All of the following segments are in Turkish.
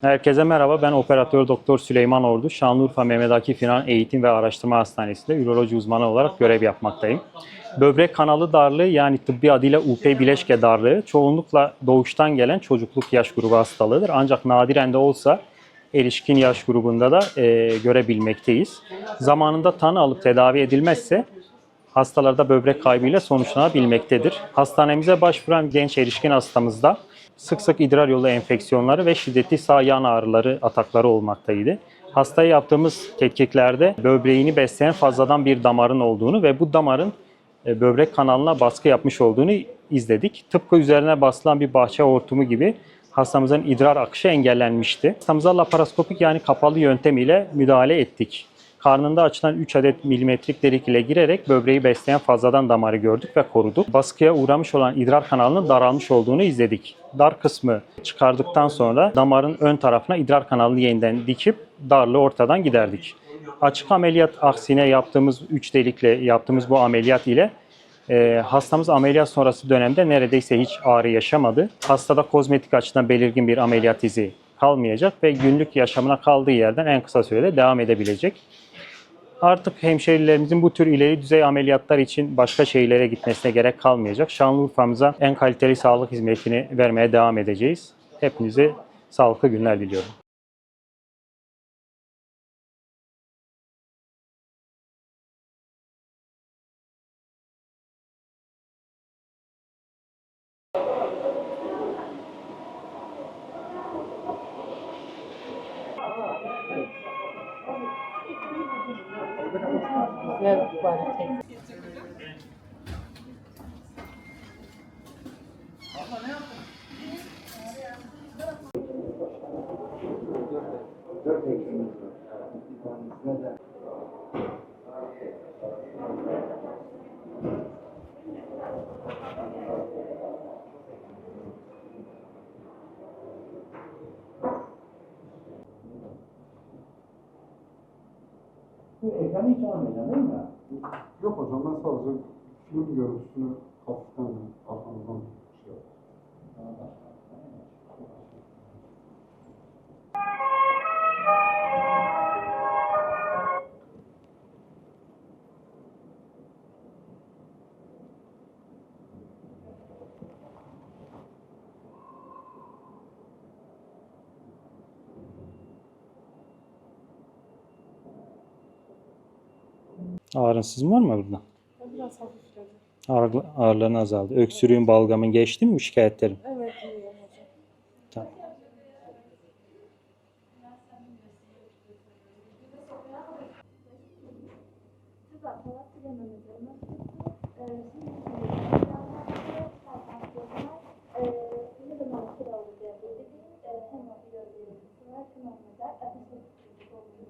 Herkese merhaba. Ben Operatör Doktor Süleyman Ordu. Şanlıurfa Mehmet Akif İnan Eğitim ve Araştırma Hastanesi'nde üroloji uzmanı olarak görev yapmaktayım. Böbrek kanalı darlığı yani tıbbi adıyla UP bileşke darlığı çoğunlukla doğuştan gelen çocukluk yaş grubu hastalığıdır. Ancak nadiren de olsa erişkin yaş grubunda da görebilmekteyiz. Zamanında tanı alıp tedavi edilmezse hastalarda böbrek kaybıyla sonuçlanabilmektedir. Hastanemize başvuran genç erişkin hastamızda sık sık idrar yolu enfeksiyonları ve şiddetli sağ yan ağrıları, atakları olmaktaydı. Hastaya yaptığımız tetkiklerde böbreğini besleyen fazladan bir damarın olduğunu ve bu damarın böbrek kanalına baskı yapmış olduğunu izledik. Tıpkı üzerine basılan bir bahçe hortumu gibi hastamızın idrar akışı engellenmişti. Hastamıza laparoskopik yani kapalı yöntemiyle müdahale ettik. Karnında açılan 3 adet milimetrik delik ile girerek böbreği besleyen fazladan damarı gördük ve koruduk. Baskıya uğramış olan idrar kanalının daralmış olduğunu izledik. Dar kısmı çıkardıktan sonra damarın ön tarafına idrar kanalını yeniden dikip darlığı ortadan giderdik. Açık ameliyat aksine yaptığımız 3 delikle yaptığımız bu ameliyat ile hastamız ameliyat sonrası dönemde neredeyse hiç ağrı yaşamadı. Hastada kozmetik açıdan belirgin bir ameliyat izi kalmayacak ve günlük yaşamına kaldığı yerden en kısa sürede devam edebilecek. Artık hemşehrilerimizin bu tür ileri düzey ameliyatlar için başka şehirlere gitmesine gerek kalmayacak. Şanlıurfa'mıza en kaliteli sağlık hizmetini vermeye devam edeceğiz. Hepinize sağlıklı günler diliyorum. Ekranı hiç almayacaksın değil mi? Yok hocam, ben sadece film görüntüsünü hafiften arkamızdan şey yaptım. Ağrın sızın var mı burada? Biraz hafifledi. Ağrıların azaldı. Öksürüğün, balgamın geçti mi bu şikayetlerin? Evet, iyiyim hocam. Tamam.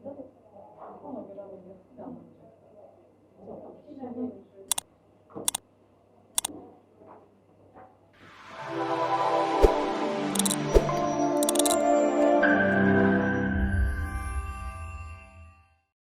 Hem